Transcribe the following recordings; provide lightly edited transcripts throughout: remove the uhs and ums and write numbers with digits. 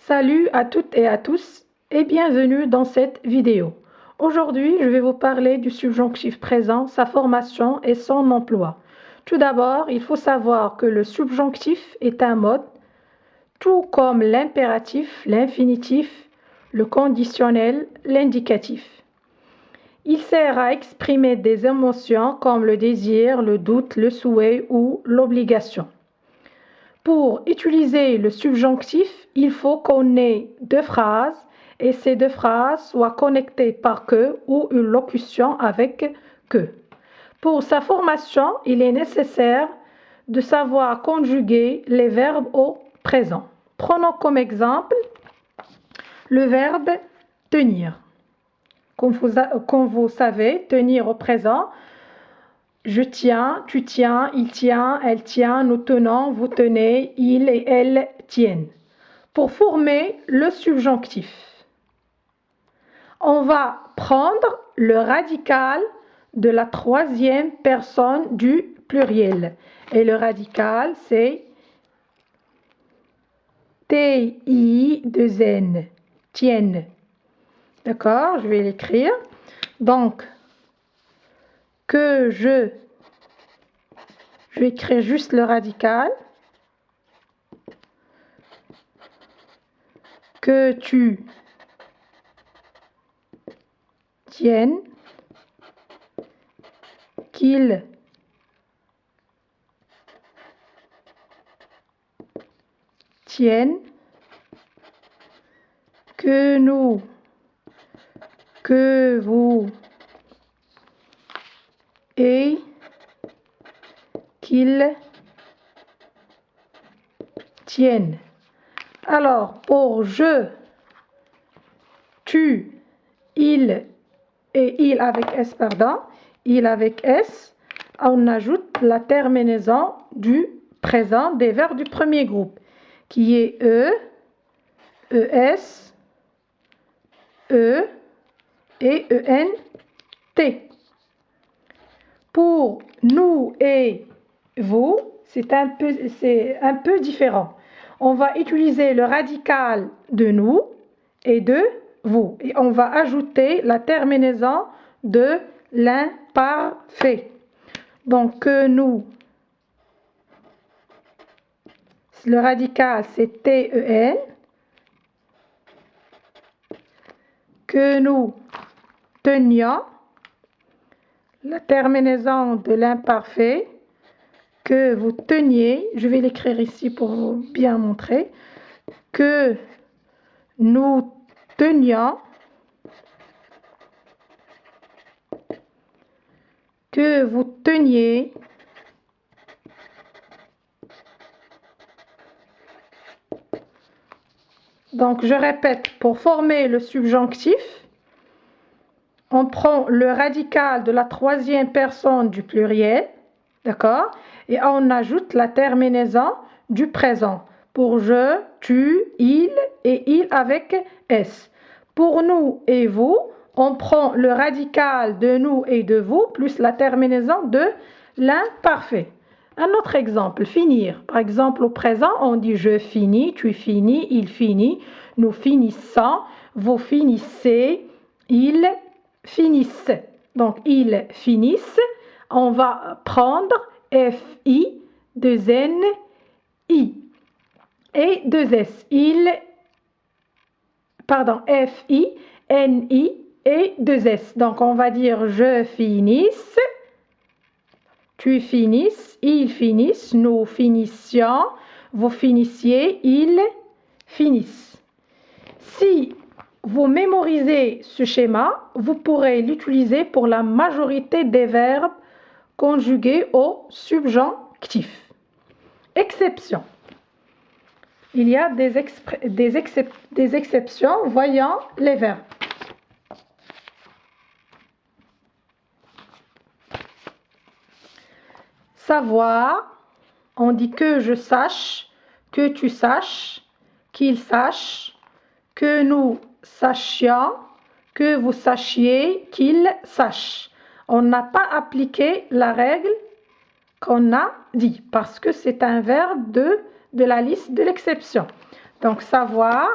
Salut à toutes et à tous et bienvenue dans cette vidéo. Aujourd'hui, je vais vous parler du subjonctif présent, sa formation et son emploi. Tout d'abord, il faut savoir que le subjonctif est un mode, tout comme l'impératif, l'infinitif, le conditionnel, l'indicatif. Il sert à exprimer des émotions comme le désir, le doute, le souhait ou l'obligation. Pour utiliser le subjonctif, il faut qu'on ait deux phrases et ces deux phrases soient connectées par que ou une locution avec que. Pour sa formation, il est nécessaire de savoir conjuguer les verbes au présent. Prenons comme exemple le verbe tenir. Comme vous savez, tenir au présent, je tiens, tu tiens, il tient, elle tient, nous tenons, vous tenez, il et elle tiennent. Pour former le subjonctif, on va prendre le radical de la troisième personne du pluriel. Et le radical, c'est T-I-2-N, tiennent. D'accord, je vais l'écrire. Donc, que je vais écrire juste le radical. Que tu tiennes, qu'il tienne, que nous, que vous, et qu'il tienne. Alors, pour je, tu, il et il avec S, pardon, il avec S, on ajoute la terminaison du présent des verbes du premier groupe, qui est E, ES, E et ENT. Pour nous et vous, c'est un peu différent. On va utiliser le radical de nous et de vous. Et on va ajouter la terminaison de l'imparfait. Donc, que nous, le radical c'est TEN. Que nous tenions, la terminaison de l'imparfait, que vous teniez, je vais l'écrire ici pour bien montrer, que nous tenions, que vous teniez, donc je répète, pour former le subjonctif, on prend le radical de la troisième personne du pluriel, d'accord? Et on ajoute la terminaison du présent. Pour je, tu, il et il avec S. Pour nous et vous, on prend le radical de nous et de vous plus la terminaison de l'imparfait. Un autre exemple, finir. Par exemple, au présent, on dit je finis, tu finis, il finit, nous finissons, vous finissez, ils finissent. Donc, ils finissent. On va prendre F-I, 2-N, I et 2-S. F-I, N-I et 2-S. Donc, on va dire je finisse, tu finisses, ils finissent, nous finissions, vous finissiez, ils finissent. Si vous mémorisez ce schéma, vous pourrez l'utiliser pour la majorité des verbes conjugués au subjonctif. Exception. Il y a des exceptions voyant les verbes. Savoir, on dit que je sache, que tu saches, qu'il sache, que nous sachions, que vous sachiez, qu'il sache. On n'a pas appliqué la règle qu'on a dit parce que c'est un verbe de la liste de l'exception. Donc, savoir,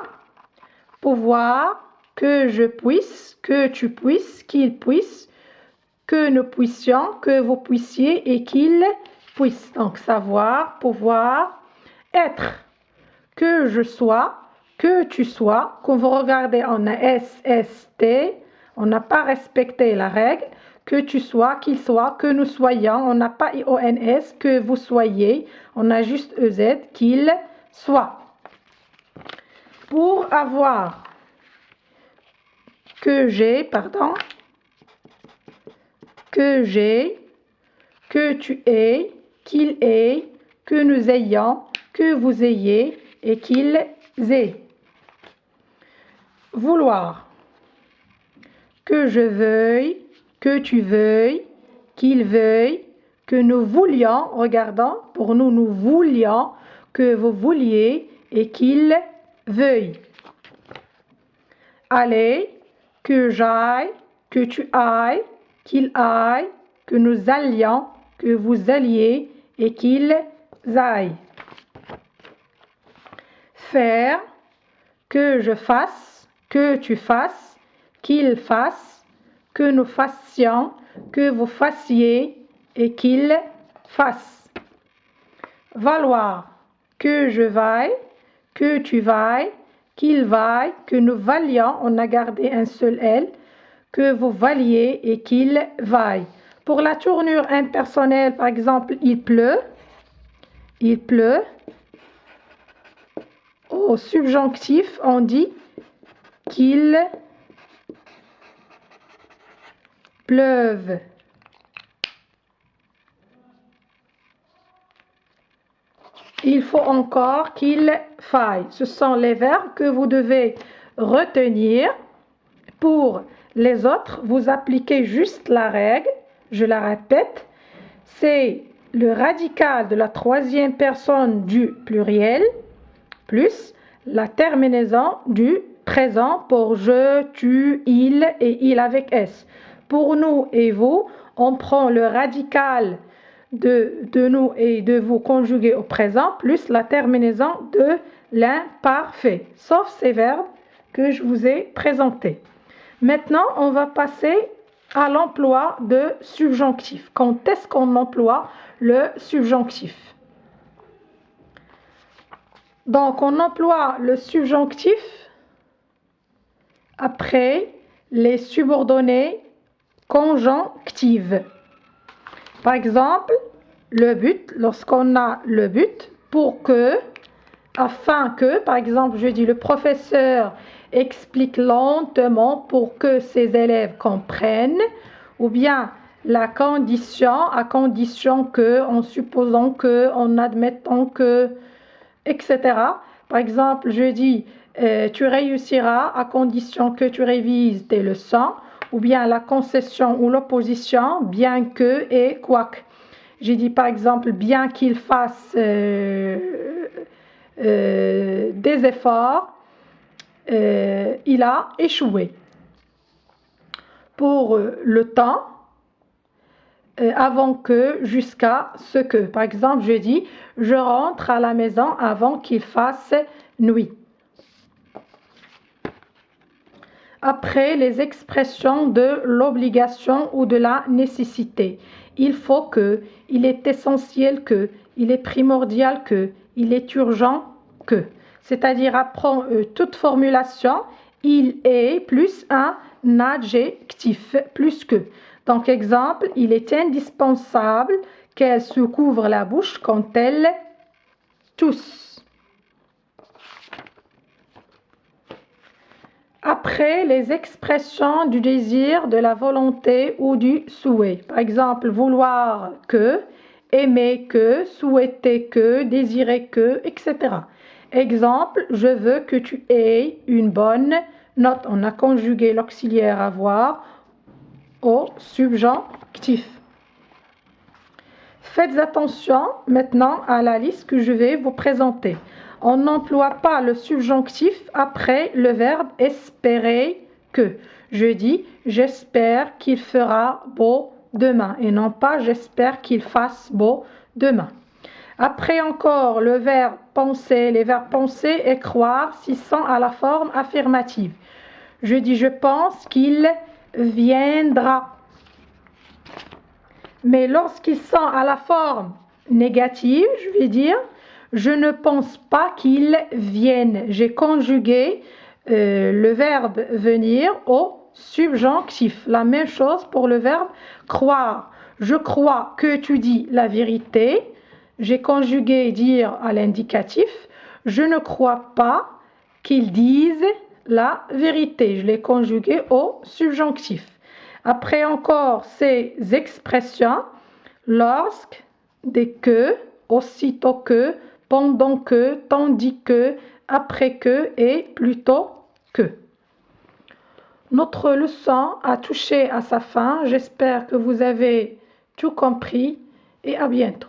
pouvoir, que je puisse, que tu puisses, qu'il puisse, que nous puissions, que vous puissiez et qu'il puisse. Donc savoir, pouvoir, être, que je sois, que tu sois. Quand vous regardez, on a S, S, T, on n'a pas respecté la règle. Que tu sois, qu'il soit, que nous soyons, on n'a pas IONS, que vous soyez, on a juste EZ, qu'il soit. Pour avoir, que j'ai, pardon, que j'ai, que tu aies, qu'il ait, que nous ayons, que vous ayez et qu'ils aient. Vouloir, que je veuille, que tu veuilles, qu'il veuille, que nous voulions, regardons, pour nous, nous voulions, que vous vouliez et qu'il veuille. Aller, que j'aille, que tu ailles, qu'il aille, que nous allions, que vous alliez et qu'ils aillent. Faire, que je fasse, que tu fasses, qu'il fasse, que nous fassions, que vous fassiez et qu'il fasse. Valoir, que je vaille, que tu vailles, qu'il vaille, que nous valions, on a gardé un seul L, que vous valiez et qu'il vaille. Pour la tournure impersonnelle, par exemple, il pleut. Au subjonctif, on dit qu'il pleuve. Il faut encore qu'il faille. Ce sont les verbes que vous devez retenir. Pour les autres, vous appliquez juste la règle. Je la répète. C'est le radical de la troisième personne du pluriel plus la terminaison du présent pour je, tu, il et il avec S. Pour nous et vous, on prend le radical de nous et de vous conjugué au présent plus la terminaison de l'imparfait, sauf ces verbes que je vous ai présentés. Maintenant, on va passer à l'emploi de subjonctif. Quand est-ce qu'on emploie le subjonctif? Donc, on emploie le subjonctif après les subordonnées conjonctives. Par exemple, le but, lorsqu'on a le but, pour que, afin que, par exemple, je dis le professeur explique lentement pour que ses élèves comprennent, ou bien la condition, à condition que, en supposant que, en admettant que, etc. Par exemple, je dis tu réussiras à condition que tu révises tes leçons, ou bien la concession ou l'opposition, bien que et quoique. J'ai dit par exemple, bien qu'il fasse des efforts, il a échoué. Pour le temps, avant que, jusqu'à ce que. Par exemple, je dis, je rentre à la maison avant qu'il fasse nuit. Après les expressions de l'obligation ou de la nécessité. Il faut que, il est essentiel que, il est primordial que, il est urgent que. C'est-à-dire après toute formulation, il est plus un adjectif, plus que. Donc, exemple, il est indispensable qu'elle se couvre la bouche quand elle tousse. Après les expressions du désir, de la volonté ou du souhait. Par exemple, vouloir que, aimer que, souhaiter que, désirer que, etc. Exemple, je veux que tu aies une bonne note. On a conjugué l'auxiliaire avoir au subjonctif. Faites attention maintenant à la liste que je vais vous présenter. On n'emploie pas le subjonctif après le verbe espérer que. Je dis j'espère qu'il fera beau demain et non pas j'espère qu'il fasse beau demain. Après encore, le verbe penser, les verbes penser et croire s'ils sont à la forme affirmative. Je dis je pense qu'il viendra. Mais lorsqu'ils sont à la forme négative, je vais dire je ne pense pas qu'ils viennent. J'ai conjugué le verbe venir au subjonctif. La même chose pour le verbe croire. Je crois que tu dis la vérité. J'ai conjugué dire à l'indicatif. Je ne crois pas qu'ils disent la vérité. Je l'ai conjugué au subjonctif. Après encore ces expressions, lorsque, dès que, aussitôt que, pendant que, tandis que, après que et plutôt que. Notre leçon a touché à sa fin. J'espère que vous avez tout compris et à bientôt.